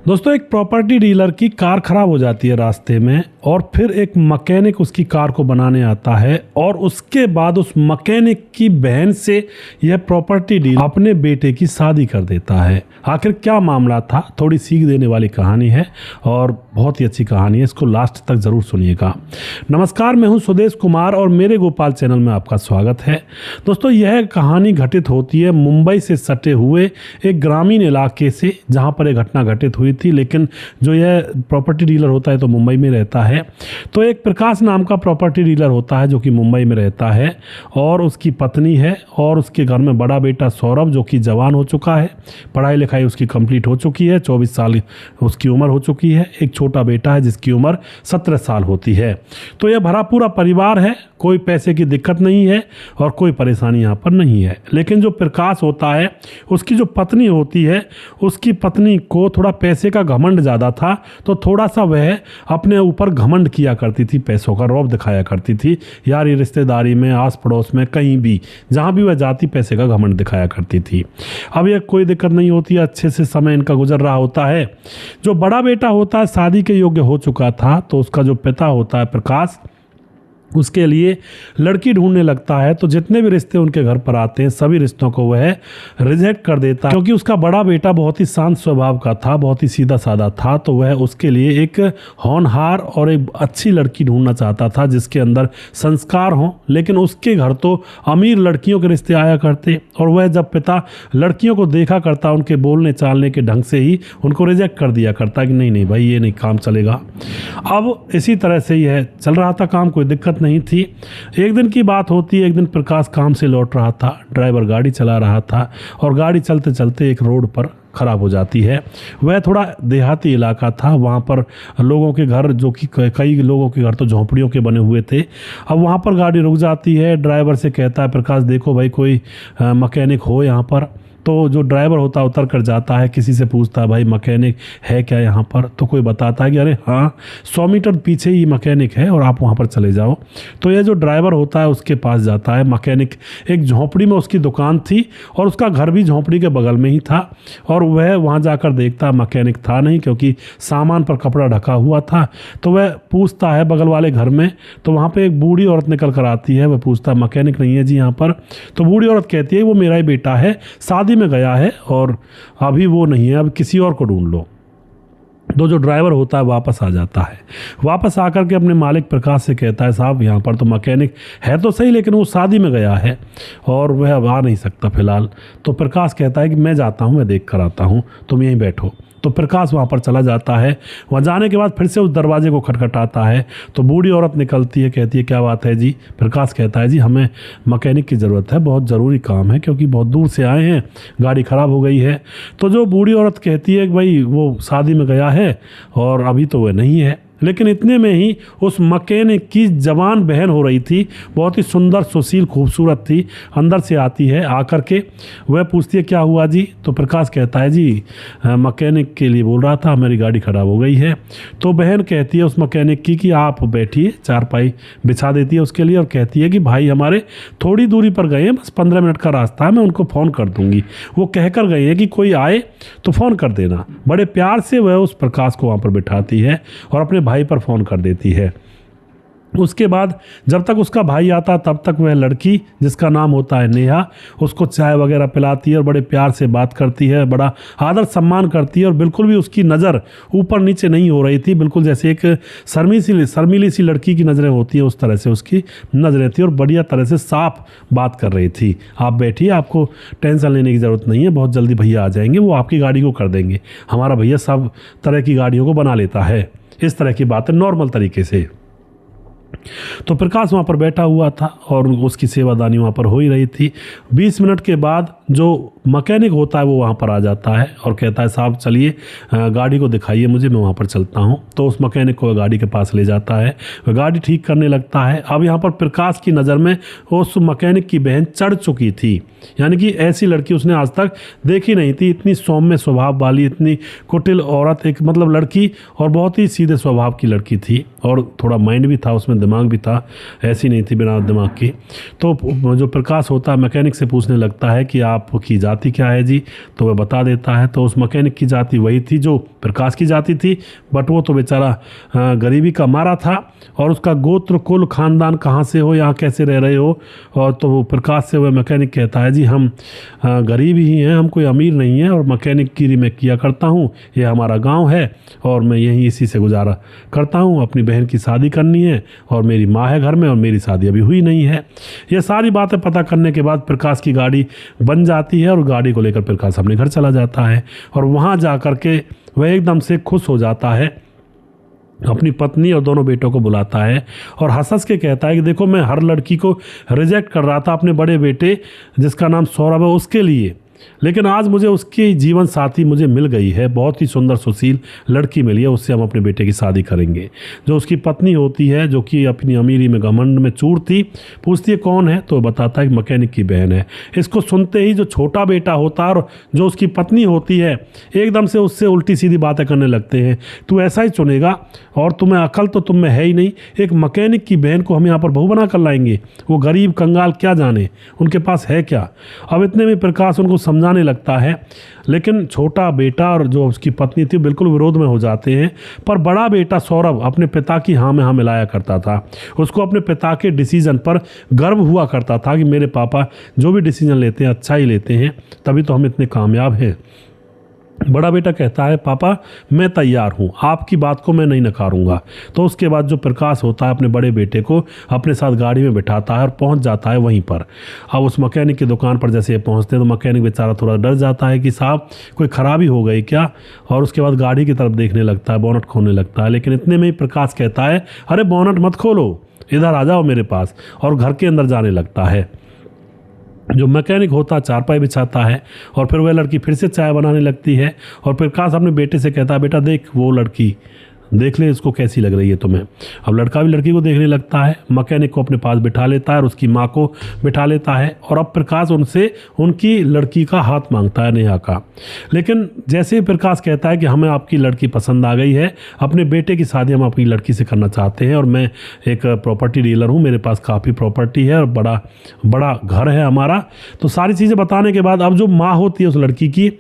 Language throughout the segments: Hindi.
दोस्तों, एक प्रॉपर्टी डीलर की कार खराब हो जाती है रास्ते में और फिर एक मैकेनिक उसकी कार को बनाने आता है और उसके बाद उस मैकेनिक की बहन से यह प्रॉपर्टी डीलर अपने बेटे की शादी कर देता है। आखिर क्या मामला था, थोड़ी सीख देने वाली कहानी है और बहुत ही अच्छी कहानी है। इसको लास्ट तक ज़रूर सुनिएगा। नमस्कार, मैं हूं सुदेश कुमार और मेरे गोपाल चैनल में आपका स्वागत है। दोस्तों, यह कहानी घटित होती है मुंबई से सटे हुए एक ग्रामीण इलाके से, जहां पर एक घटना घटित हुई थी। लेकिन जो यह प्रॉपर्टी डीलर होता है तो मुंबई में रहता है। तो एक प्रकाश नाम का प्रॉपर्टी डीलर होता है जो कि मुंबई में रहता है और उसकी पत्नी है और उसके घर में बड़ा बेटा सौरभ जो कि जवान हो चुका है, पढ़ाई लिखाई उसकी कंप्लीट हो चुकी है, 24 साल उसकी उम्र हो चुकी है। एक छोटा बेटा है जिसकी उम्र 17 साल होती है। तो यह भरा पूरा परिवार है, कोई पैसे की दिक्कत नहीं है और कोई परेशानी यहाँ पर नहीं है। लेकिन जो प्रकाश होता है, उसकी जो पत्नी होती है, उसकी पत्नी को थोड़ा पैसे का घमंड ज़्यादा था। तो थोड़ा सा वह अपने ऊपर घमंड किया करती थी, पैसों का रौब दिखाया करती थी। यार, ये रिश्तेदारी में, आस पड़ोस में, कहीं भी जहाँ भी वह जाती पैसे का घमंड दिखाया करती थी। अब यह कोई दिक्कत नहीं होती, अच्छे से समय इनका गुजर रहा होता है। जो बड़ा बेटा होता है शादी के योग्य हो चुका था, तो उसका जो पिता होता है प्रकाश, उसके लिए लड़की ढूंढने लगता है। तो जितने भी रिश्ते उनके घर पर आते हैं सभी रिश्तों को वह रिजेक्ट कर देता है, क्योंकि उसका बड़ा बेटा बहुत ही शांत स्वभाव का था, बहुत ही सीधा साधा था। तो वह उसके लिए एक होनहार और एक अच्छी लड़की ढूंढना चाहता था जिसके अंदर संस्कार हों। लेकिन उसके घर तो अमीर लड़कियों के रिश्ते आया करते और वह जब पिता लड़कियों को देखा करता, उनके बोलने चालने के ढंग से ही उनको रिजेक्ट कर दिया करता कि नहीं नहीं भाई, ये नहीं काम चलेगा। अब इसी तरह से यह चल रहा था काम, कोई दिक्कत नहीं थी। एक दिन की बात होती है, एक दिन प्रकाश काम से लौट रहा था, ड्राइवर गाड़ी चला रहा था और गाड़ी चलते चलते एक रोड पर खराब हो जाती है। वह थोड़ा देहाती इलाका था, वहाँ पर लोगों के घर, जो कि कई लोगों के घर तो झोंपड़ियों के बने हुए थे। अब वहाँ पर गाड़ी रुक जाती है, ड्राइवर से कहता है प्रकाश, देखो भाई कोई मैकेनिक हो यहाँ पर। तो जो ड्राइवर होता है उतर कर जाता है, किसी से पूछता है भाई मैकेनिक है क्या यहाँ पर। तो कोई बताता है कि अरे हाँ, 100 मीटर पीछे ही मैकेनिक है और आप वहाँ पर चले जाओ। तो यह जो ड्राइवर होता है उसके पास जाता है। मैकेनिक एक झोंपड़ी में उसकी दुकान थी और उसका घर भी झोंपड़ी के बगल में ही था। और वह वहाँ जाकर देखता, मैकेनिक था नहीं, क्योंकि सामान पर कपड़ा ढका हुआ था। तो वह पूछता है बगल वाले घर में, तो वहाँ पर एक बूढ़ी औरत निकल कर आती है। वह पूछता है मैकेनिक नहीं है जी यहाँ पर। तो बूढ़ी औरत कहती है वो मेरा ही बेटा है, शादी में गया है और अभी वो नहीं है, अब किसी और को ढूंढ लो। तो जो ड्राइवर होता है वापस आ जाता है। वापस आकर के अपने मालिक प्रकाश से कहता है साहब यहाँ पर तो मैकेनिक है तो सही, लेकिन वो शादी में गया है और वह अब आ नहीं सकता फ़िलहाल। तो प्रकाश कहता है कि मैं जाता हूँ, मैं देख कर आता हूँ, तुम यहीं बैठो। तो प्रकाश वहाँ पर चला जाता है। वहाँ जाने के बाद फिर से उस दरवाजे को खटखटाता है। तो बूढ़ी औरत निकलती है, कहती है क्या बात है जी। प्रकाश कहता है जी हमें मैकेनिक की ज़रूरत है, बहुत ज़रूरी काम है, क्योंकि बहुत दूर से आए हैं, गाड़ी ख़राब हो गई है। तो जो बूढ़ी औरत कहती है कि भाई वो शादी में गया है और अभी तो वह नहीं है। लेकिन इतने में ही उस मैकेनिक की जवान बहन हो रही थी, बहुत ही सुंदर, सुशील, खूबसूरत थी, अंदर से आती है। आकर के वह पूछती है क्या हुआ जी। तो प्रकाश कहता है जी मैकेनिक के लिए बोल रहा था, मेरी गाड़ी खराब हो गई है। तो बहन कहती है उस मैकेनिक की कि आप बैठिए, चारपाई बिछा देती है उसके लिए और कहती है कि भाई हमारे थोड़ी दूरी पर गए हैं, बस 15 मिनट का रास्ता है, मैं उनको फ़ोन कर दूँगी। वो कहकर गए हैं कि कोई आए तो फ़ोन कर देना। बड़े प्यार से वह उस प्रकाश को वहाँ पर बिठाती है और अपने भाई पर फ़ोन कर देती है। उसके बाद जब तक उसका भाई आता तब तक वह लड़की, जिसका नाम होता है नेहा, उसको चाय वगैरह पिलाती है और बड़े प्यार से बात करती है, बड़ा आदर सम्मान करती है और बिल्कुल भी उसकी नज़र ऊपर नीचे नहीं हो रही थी। बिल्कुल जैसे एक शर्मीली सी लड़की की नज़रें होती है उस तरह से उसकी नज़रें थी और बढ़िया तरह से साफ बात कर रही थी। आप बैठिए, आपको टेंशन लेने की ज़रूरत नहीं है, बहुत जल्दी भैया आ जाएंगे, वो आपकी गाड़ी को कर देंगे, हमारा भैया सब तरह की गाड़ियों को बना लेता है। इस तरह की बातें नॉर्मल तरीके से। तो प्रकाश वहाँ पर बैठा हुआ था और उसकी सेवादानी वहाँ पर हो ही रही थी। 20 मिनट के बाद जो मैकेनिक होता है वो वहाँ पर आ जाता है और कहता है साहब चलिए गाड़ी को दिखाइए मुझे, मैं वहाँ पर चलता हूँ। तो उस मैकेनिक को गाड़ी के पास ले जाता है, वह गाड़ी ठीक करने लगता है। अब यहाँ पर प्रकाश की नज़र में उस मैकेनिक की बहन चढ़ चुकी थी, यानी कि ऐसी लड़की उसने आज तक देखी नहीं थी। इतनी सौम्य स्वभाव वाली, इतनी कुटिल औरत, एक मतलब लड़की, और बहुत ही सीधे स्वभाव की लड़की थी और थोड़ा माइंड भी था उसमें, दिमाग भी था, ऐसी नहीं थी बिना दिमाग की। तो जो प्रकाश होता है मैकेनिक से पूछने लगता है कि आपकी ज़्यादा जाति क्या है जी, तो वह बता देता है। तो उस मैकेनिक की जाति वही थी जो प्रकाश की जाति थी, बट वो तो बेचारा गरीबी का मारा था, और उसका गोत्र कुल खानदान कहाँ से हो, यहाँ कैसे रह रहे हो। और तो प्रकाश से वह मैकेनिक कहता है जी हम गरीब ही हैं, हम कोई अमीर नहीं है, और मैकेनिक गिरी मैं किया करता हूँ, ये हमारा गांव है और मैं यहीं इसी से गुजारा करता हूँ। अपनी बहन की शादी करनी है और मेरी माँ है घर में और मेरी शादी अभी हुई नहीं है। ये सारी बातें पता करने के बाद प्रकाश की गाड़ी बन जाती है और गाड़ी को लेकर प्रकाश अपने घर चला जाता है। और वहाँ जा कर के वह एकदम से खुश हो जाता है, अपनी पत्नी और दोनों बेटों को बुलाता है और हंस के कहता है कि देखो मैं हर लड़की को रिजेक्ट कर रहा था, अपने बड़े बेटे जिसका नाम सौरभ है उसके लिए, लेकिन आज मुझे उसकी जीवन साथी मुझे मिल गई है, बहुत ही सुंदर सुशील लड़की मिली है, उससे हम अपने बेटे की शादी करेंगे। जो उसकी पत्नी होती है, जो कि अपनी अमीरी में घमंड में चूर थी, पूछती है कौन है, तो बताता है कि मैकेनिक की बहन है। इसको सुनते ही जो छोटा बेटा होता है और जो उसकी पत्नी होती है एकदम से उससे उल्टी सीधी बातें करने लगते हैं। तू ऐसा ही चुनेगा और तुम्हें अकल तो तुम में है ही नहीं, एक मैकेनिक की बहन को हम यहाँ पर बहू बना कर लाएंगे, वो गरीब कंगाल क्या जाने उनके पास है क्या। अब इतने में प्रकाश उनको समझाने लगता है, लेकिन छोटा बेटा और जो उसकी पत्नी थी बिल्कुल विरोध में हो जाते हैं। पर बड़ा बेटा सौरभ अपने पिता की हाँ में हाँ मिलाया करता था, उसको अपने पिता के डिसीजन पर गर्व हुआ करता था कि मेरे पापा जो भी डिसीजन लेते हैं अच्छा ही लेते हैं, तभी तो हम इतने कामयाब हैं। बड़ा बेटा कहता है पापा मैं तैयार हूँ, आपकी बात को मैं नहीं नकारूंगा। तो उसके बाद जो प्रकाश होता है अपने बड़े बेटे को अपने साथ गाड़ी में बिठाता है और पहुँच जाता है वहीं पर। अब उस मैकेनिक की दुकान पर जैसे ये पहुँचते हैं तो मैकेनिक बेचारा थोड़ा डर जाता है कि साहब कोई ख़राबी हो गई क्या, और उसके बाद गाड़ी की तरफ देखने लगता है, बोनट खोलने लगता है। लेकिन इतने में ही प्रकाश कहता है अरे बोनट मत खोलो, इधर आ जाओ मेरे पास, और घर के अंदर जाने लगता है। जो मैकेनिक होता है चारपाई बिछाता है और फिर वह लड़की फिर से चाय बनाने लगती है और प्रकाश अपने बेटे से कहता है बेटा देख वो लड़की देख ले इसको कैसी लग रही है तुम्हें। अब लड़का भी लड़की को देखने लगता है, मैकेनिक को अपने पास बिठा लेता है और उसकी माँ को बिठा लेता है। और अब प्रकाश उनसे उनकी लड़की का हाथ मांगता है, नेहा का। लेकिन जैसे ही प्रकाश कहता है कि हमें आपकी लड़की पसंद आ गई है, अपने बेटे की शादी हम अपनी लड़की से करना चाहते हैं और मैं एक प्रॉपर्टी डीलर हूँ, मेरे पास काफ़ी प्रॉपर्टी है और बड़ा बड़ा घर है हमारा। तो सारी चीज़ें बताने के बाद अब जो माँ होती है उस लड़की की,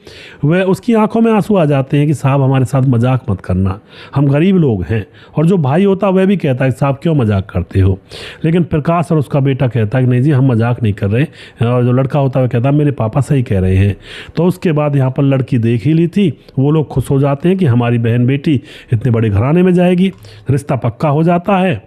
वह उसकी आंखों में आंसू आ जाते हैं कि साहब हमारे साथ मजाक मत करना, हम गरीब लोग हैं। और जो भाई होता है वह भी कहता है साहब क्यों मजाक करते हो। लेकिन प्रकाश और उसका बेटा कहता है कि नहीं जी हम मजाक नहीं कर रहे, और जो लड़का होता है वह कहता है मेरे पापा सही कह रहे हैं। तो उसके बाद यहाँ पर लड़की देख ही ली थी, वो लोग खुश हो जाते हैं कि हमारी बहन बेटी इतने बड़े घराने में जाएगी, रिश्ता पक्का हो जाता है,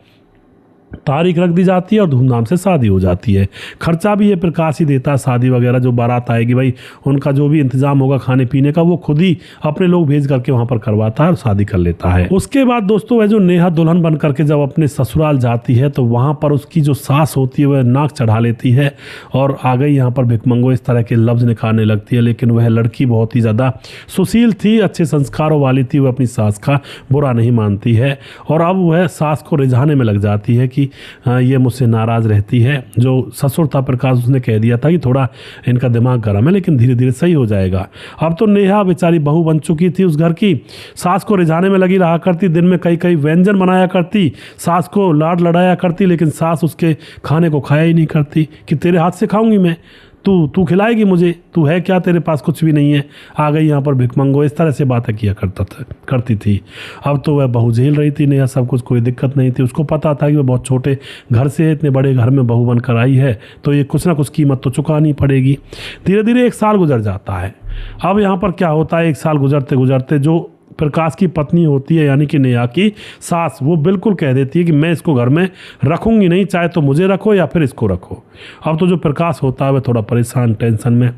तारीख रख दी जाती है और धूमधाम से शादी हो जाती है। खर्चा भी ये प्रकाश ही देता है, शादी वगैरह जो बारात आएगी भाई उनका जो भी इंतजाम होगा खाने पीने का वो खुद ही अपने लोग भेज करके वहाँ पर करवाता है और शादी कर लेता है। उसके बाद दोस्तों वह जो नेहा दुल्हन बन करके जब अपने ससुराल जाती है तो वहाँ पर उसकी जो सास होती है वह नाक चढ़ा लेती है और आ गई यहाँ पर भिकमंगो इस तरह के लफ्ज़ निकालने लगती है। लेकिन वह लड़की बहुत ही ज़्यादा सुशील थी, अच्छे संस्कारों वाली थी, वह अपनी सास का बुरा नहीं मानती है और अब वह सास को रिझाने में लग जाती है कि ये मुझसे नाराज़ रहती है। जो ससुर था प्रकाश उसने कह दिया था कि थोड़ा इनका दिमाग गर्म है लेकिन धीरे धीरे सही हो जाएगा। अब तो नेहा बेचारी बहू बन चुकी थी उस घर की, सास को रिझाने में लगी रहा करती, दिन में कई कई व्यंजन बनाया करती, सास को लाड लड़ाया करती, लेकिन सास उसके खाने को खाया ही नहीं करती कि तेरे हाथ से खाऊंगी मैं, तू खिलाएगी मुझे, तू है क्या, तेरे पास कुछ भी नहीं है, आ गई यहाँ पर भिकमंगो, इस तरह से बातें किया करती थी। अब तो वह बहू झेल रही थी, नेहा सब कुछ, कोई दिक्कत नहीं थी। उसको पता था कि वह बहुत छोटे घर से है, इतने बड़े घर में बहू बनकर आई है तो ये कुछ ना कुछ कीमत तो चुकानी पड़ेगी। धीरे धीरे 1 साल गुजर जाता है। अब यहाँ पर क्या होता है, 1 साल गुजरते गुजरते जो प्रकाश की पत्नी होती है यानी कि नेहा की सास, वो बिल्कुल कह देती है कि मैं इसको घर में रखूंगी नहीं, चाहे तो मुझे रखो या फिर इसको रखो। अब तो जो प्रकाश होता है वह थोड़ा परेशान, टेंशन में,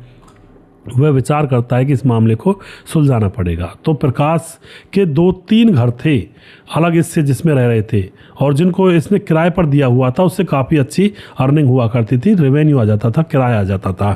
वह विचार करता है कि इस मामले को सुलझाना पड़ेगा। तो प्रकाश के 2-3 घर थे अलग इससे जिसमें रह रहे थे और जिनको इसने किराए पर दिया हुआ था, उससे काफ़ी अच्छी अर्निंग हुआ करती थी, रेवेन्यू आ जाता था, किराया आ जाता था।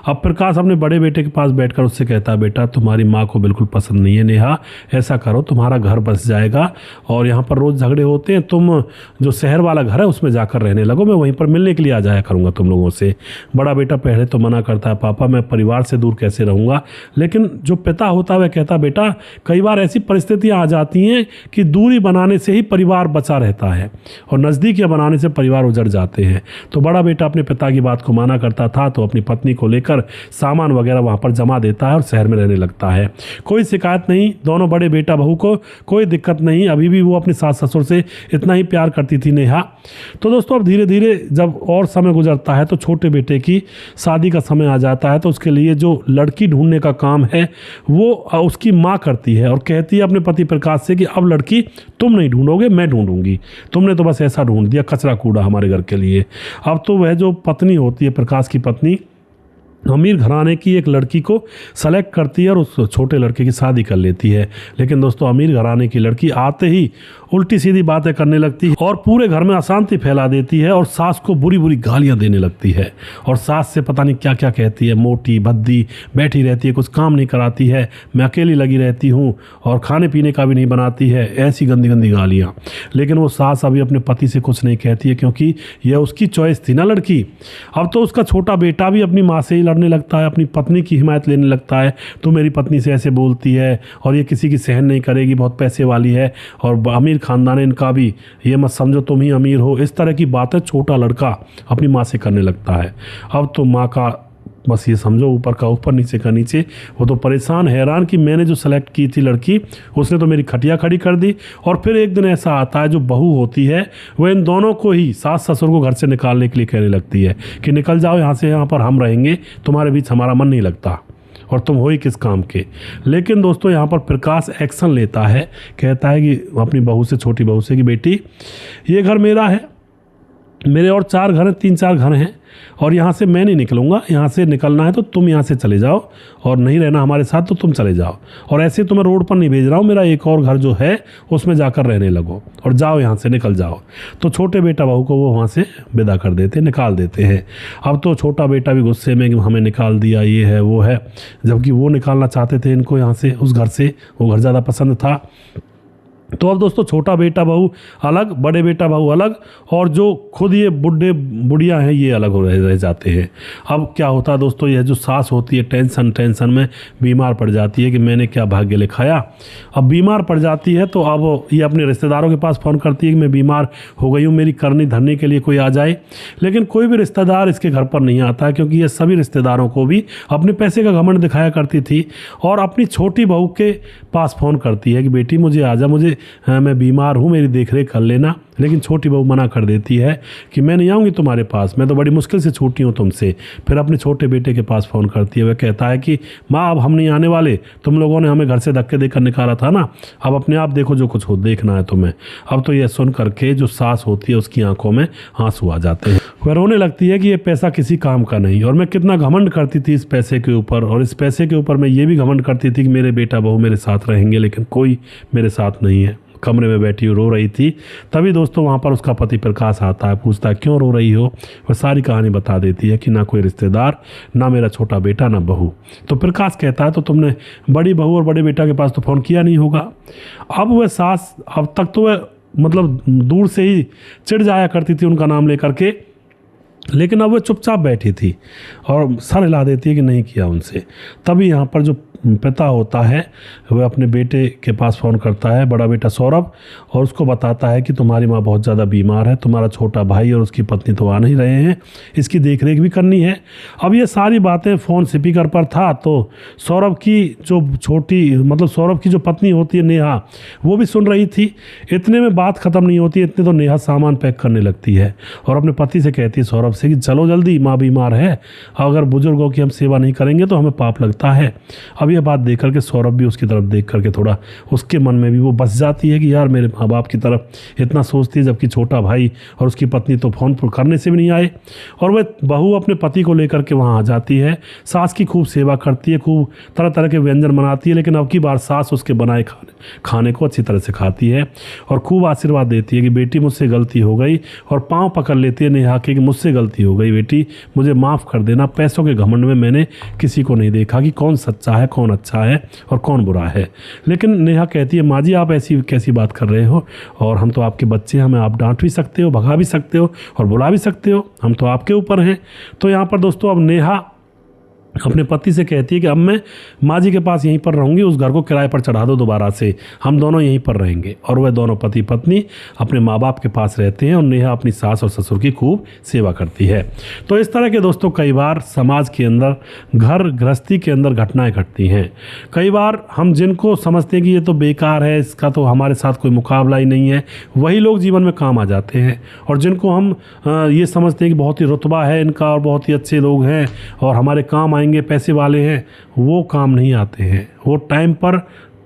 अब प्रकाश अपने बड़े बेटे के पास बैठकर उससे कहता है बेटा तुम्हारी माँ को बिल्कुल पसंद नहीं है नेहा, ऐसा करो तुम्हारा घर बस जाएगा और यहाँ पर रोज़ झगड़े होते हैं, तुम जो शहर वाला घर है उसमें जाकर रहने लगो, मैं वहीं पर मिलने के लिए आ जाया करूँगा तुम लोगों से। बड़ा बेटा पहले तो मना करता है, पापा मैं परिवार से दूर दूर कैसे रहूँगा। लेकिन जो पिता होता है वह कहता बेटा कई बार ऐसी परिस्थितियाँ आ जाती हैं कि दूरी बनाने से ही परिवार बचा रहता है और नज़दीकियाँ बनाने से परिवार उजड़ जाते हैं। तो बड़ा बेटा अपने पिता की बात को माना करता था, तो अपनी पत्नी को लेकर सामान वगैरह वहाँ पर जमा देता है और शहर में रहने लगता है। कोई शिकायत नहीं, दोनों बड़े बेटा बहू को कोई दिक्कत नहीं। अभी भी वो अपने सास ससुर से इतना ही प्यार करती थी नेहा। तो दोस्तों अब धीरे धीरे जब और समय गुजरता है तो छोटे बेटे की शादी का समय आ जाता है। तो उसके लिए जो लड़की ढूंढने का काम है वो उसकी माँ करती है और कहती है अपने पति प्रकाश से कि अब लड़की तुम नहीं ढूंढोगे, मैं ढूंढूंगी। तुमने तो बस ऐसा ढूंढ दिया कचरा कूड़ा हमारे घर के लिए। अब तो वह जो पत्नी होती है, प्रकाश की पत्नी, अमीर घराने की एक लड़की को सेलेक्ट करती है और उस छोटे लड़के की शादी कर लेती है। लेकिन दोस्तों अमीर घराने की लड़की आते ही उल्टी सीधी बातें करने लगती है और पूरे घर में अशांति फैला देती है और सास को बुरी बुरी गालियां देने लगती है और सास से पता नहीं क्या क्या कहती है, मोटी भद्दी बैठी रहती है, कुछ काम नहीं कराती है, मैं अकेली लगी रहती हूँ और खाने पीने का भी नहीं बनाती है, ऐसी गंदी गंदी गालियाँ। लेकिन वो सास अभी अपने पति से कुछ नहीं कहती है क्योंकि यह उसकी चॉइस थी ना लड़की। अब तो उसका छोटा बेटा भी अपनी माँ से ही लड़ने लगता है, अपनी पत्नी की हिमायत लेने लगता है। तो मेरी पत्नी से ऐसे बोलती है और ये किसी की सहन नहीं करेगी, बहुत पैसे वाली है और अमीर खानदान है इनका भी, ये मत समझो तुम ही अमीर हो। इस तरह की बातें छोटा लड़का अपनी माँ से करने लगता है। अब तो माँ का बस ये समझो ऊपर का ऊपर नीचे का नीचे। वो तो परेशान हैरान कि मैंने जो सेलेक्ट की थी लड़की उसने तो मेरी खटिया खड़ी कर दी। और फिर एक दिन ऐसा आता है जो बहू होती है वह इन दोनों को ही सास ससुर को घर से निकालने के लिए कहने लगती है कि निकल जाओ यहाँ से, यहाँ पर हम रहेंगे, तुम्हारे बीच हमारा मन नहीं लगता और तुम हो ही किस काम के। लेकिन दोस्तों यहाँ पर प्रकाश एक्शन लेता है, कहता है कि अपनी बहू से, छोटी बहू से कि बेटी ये घर मेरा है, मेरे और 4 घर हैं, 3-4 घर हैं और यहाँ से मैं नहीं निकलूँगा। यहाँ से निकलना है तो तुम यहाँ से चले जाओ और नहीं रहना हमारे साथ तो तुम चले जाओ। और ऐसे तो मैं रोड पर नहीं भेज रहा हूँ, मेरा एक और घर जो है उसमें जाकर रहने लगो और जाओ यहाँ से, निकल जाओ। तो छोटे बेटा बहू को वो वहाँ से विदा कर देते, निकाल देते हैं। अब तो छोटा बेटा भी गुस्से में कि हमें निकाल दिया, ये है वो है, जबकि वो निकालना चाहते थे इनको यहाँ से, उस घर से। वो घर ज़्यादा पसंद था। तो अब दोस्तों छोटा बेटा बहू अलग, बड़े बेटा बहू अलग और जो खुद ये बुढ़े बुढ़िया हैं ये अलग हो रह जाते हैं। अब क्या होता है दोस्तों, यह जो सास होती है टेंशन में बीमार पड़ जाती है कि मैंने क्या भाग्य लिखाया। अब बीमार पड़ जाती है तो अब ये अपने रिश्तेदारों के पास फ़ोन करती है कि मैं बीमार हो गई हूँ, मेरी करनी धरने के लिए कोई आ जाए। लेकिन कोई भी रिश्तेदार इसके घर पर नहीं आता है क्योंकि ये सभी रिश्तेदारों को भी अपने पैसे का घमंड दिखाया करती थी। और अपनी छोटी बहू के पास फ़ोन करती है कि बेटी मुझे आजा, मुझे मैं बीमार हूँ, मेरी देखरेख कर लेना। लेकिन छोटी बहू मना कर देती है कि मैं नहीं आऊँगी तुम्हारे पास, मैं तो बड़ी मुश्किल से छूटी हूँ तुमसे। फिर अपने छोटे बेटे के पास फ़ोन करती है। वह कहता है कि माँ अब हम नहीं आने वाले, तुम लोगों ने हमें घर से धक्के देकर निकाला था ना, अब अपने आप देखो जो कुछ हो देखना है तुम्हें। अब तो यह सुन करके जो सास होती है उसकी आंखों में आंसू आ जाते हैं। वह रोने लगती है कि ये पैसा किसी काम का नहीं और मैं कितना घमंड करती थी इस पैसे के ऊपर, और इस पैसे के ऊपर मैं ये भी घमंड करती थी कि मेरे बेटा बहू मेरे साथ रहेंगे, लेकिन कोई मेरे साथ नहीं है। कमरे में बैठी रो रही थी। तभी दोस्तों वहाँ पर उसका पति प्रकाश आता है, पूछता है क्यों रो रही हो। वह सारी कहानी बता देती है कि ना कोई रिश्तेदार, ना मेरा छोटा बेटा, ना बहू। तो प्रकाश कहता है तो तुमने बड़ी बहू और बड़े बेटा के पास तो फ़ोन किया नहीं होगा। अब वह सास, अब तक तो वह मतलब दूर से ही चिढ़ जाया करती थी उनका नाम लेकर के, लेकिन अब वह चुपचाप बैठी थी और सर हिला देती है कि नहीं किया उनसे। तभी यहाँ पर जो पिता होता है वह अपने बेटे के पास फ़ोन करता है, बड़ा बेटा सौरभ, और उसको बताता है कि तुम्हारी माँ बहुत ज़्यादा बीमार है, तुम्हारा छोटा भाई और उसकी पत्नी तो आ नहीं रहे हैं, इसकी देखरेख भी करनी है। अब ये सारी बातें फ़ोन स्पीकर पर था तो सौरभ की जो छोटी मतलब सौरभ की जो पत्नी होती है नेहा, वो भी सुन रही थी। इतने में बात ख़त्म नहीं होती, इतने तो नेहा सामान पैक करने लगती है और अपने पति से कहती है सौरभ से कि चलो जल्दी, माँ बीमार है, अगर बुजुर्गों की हम सेवा नहीं करेंगे तो हमें पाप लगता है। अब ये बात देख करके सौरभ भी उसकी तरफ देख करके थोड़ा उसके मन में भी वो बस जाती है कि यार मेरे माँ बाप की तरफ इतना सोचती है, जबकि छोटा भाई और उसकी पत्नी तो फ़ोन करने से भी नहीं आए। और वह बहू अपने पति को लेकर के वहाँ आ जाती है, सास की खूब सेवा करती है, खूब तरह तरह के व्यंजन बनाती है। लेकिन अब की बार सास उसके बनाए खाने को अच्छी तरह से खाती है और खूब आशीर्वाद देती है कि बेटी मुझसे गलती हो गई, और पाँव पकड़ लेती है नेहा के कि मुझसे गलती हो गई बेटी, मुझे माफ़ कर देना। पैसों के घमंड में मैंने किसी को नहीं देखा कि कौन सच्चा है, कौन अच्छा है और कौन बुरा है। लेकिन नेहा कहती है माँ जी आप ऐसी कैसी बात कर रहे हो, और हम तो आपके बच्चे, हमें आप डांट भी सकते हो, भगा भी सकते हो और बुला भी सकते हो, हम तो आपके ऊपर हैं। तो यहाँ पर दोस्तों अब नेहा अपने पति से कहती है कि अब मैं माँ जी के पास यहीं पर रहूँगी, उस घर को किराए पर चढ़ा दो दोबारा से, हम दोनों यहीं पर रहेंगे। और वह दोनों पति पत्नी अपने माँ बाप के पास रहते हैं और नेहा अपनी सास और ससुर की खूब सेवा करती है। तो इस तरह के दोस्तों कई बार समाज के अंदर, घर गृहस्थी के अंदर घटनाएं घटती हैं। कई बार हम जिनको समझते हैं कि ये तो बेकार है, इसका तो हमारे साथ कोई मुकाबला ही नहीं है, वही लोग जीवन में काम आ जाते हैं। और जिनको हम ये समझते हैं कि बहुत ही रुतबा है इनका और बहुत ही अच्छे लोग हैं और हमारे काम आएंगे, पैसे वाले हैं, वो काम नहीं आते हैं। वो टाइम पर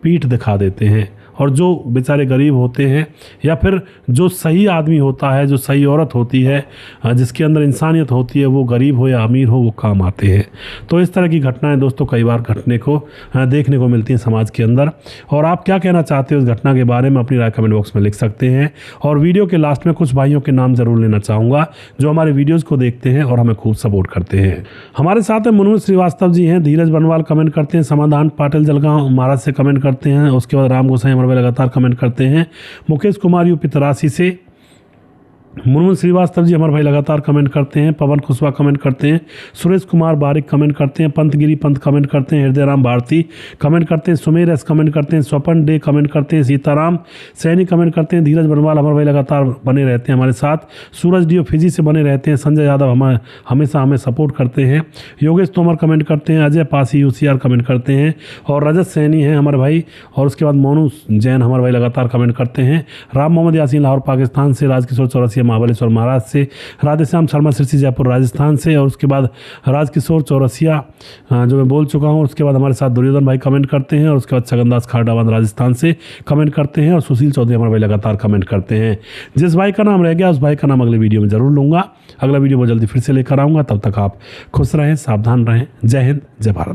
पीठ दिखा देते हैं। और जो बेचारे गरीब होते हैं या फिर जो सही आदमी होता है, जो सही औरत होती है, जिसके अंदर इंसानियत होती है, वो गरीब हो या अमीर हो वो काम आते हैं। तो इस तरह की घटनाएं दोस्तों कई बार घटने को देखने को मिलती हैं समाज के अंदर। और आप क्या कहना चाहते हो इस घटना के बारे में अपनी राय कमेंट बॉक्स में लिख सकते हैं। और वीडियो के लास्ट में कुछ भाइयों के नाम ज़रूर लेना चाहूँगा जो हमारे वीडियोज़ को देखते हैं और हमें खूब सपोर्ट करते हैं। हमारे साथ में मुनमुन श्रीवास्तव जी हैं, धीरज बनवाल कमेंट करते हैं, समाधान पाटिल जलगांव महाराज से कमेंट करते हैं, उसके बाद राम गोसाई हमारे लगातार कमेंट करते हैं, मुकेश कुमार यूपी तरासी से, मुनमुन श्रीवास्तव जी हमारे भाई लगातार कमेंट करते हैं, पवन कुशवाहा कमेंट करते हैं, सुरेश कुमार बारिक कमेंट करते हैं, पंतगिरी पंत कमेंट करते हैं, हृदय राम भारती कमेंट करते हैं, सुमेर एस कमेंट करते हैं, स्वपन डे कमेंट करते हैं, सीताराम सैनी कमेंट करते हैं, धीरज बनवाल हमारे भाई लगातार बने रहते हैं हमारे साथ, सूरज डीओ फिजी से बने रहते हैं, संजय यादव हमेशा हमें सपोर्ट करते हैं, योगेश तोमर कमेंट करते हैं, अजय पासी यूसीआर कमेंट करते हैं और रजत सैनी हैं हमारे भाई। और उसके बाद मोनू जैन हमारे भाई लगातार कमेंट करते हैं, राम मोहम्मद यासीन लाहौर पाकिस्तान से, राजकिशोर चौरसिया महाबलेश्वर महाराज से, राधेश्याम शर्मा सिरसी जयपुर राजस्थान से, और उसके बाद राजकिशोर चौरसिया जो मैं बोल चुका हूँ। उसके बाद हमारे साथ दुर्योधन भाई कमेंट करते हैं और उसके बाद छगनदास खारडावान राजस्थान से कमेंट करते हैं और सुशील चौधरी हमारे भाई लगातार कमेंट करते हैं। जिस भाई का नाम रह गया उस भाई का नाम अगले वीडियो में जरूर लूँगा। अगला वीडियो बहुत जल्दी फिर से लेकर आऊँगा। तब तक आप खुश रहें, सावधान रहें। जय हिंद, जय भारत।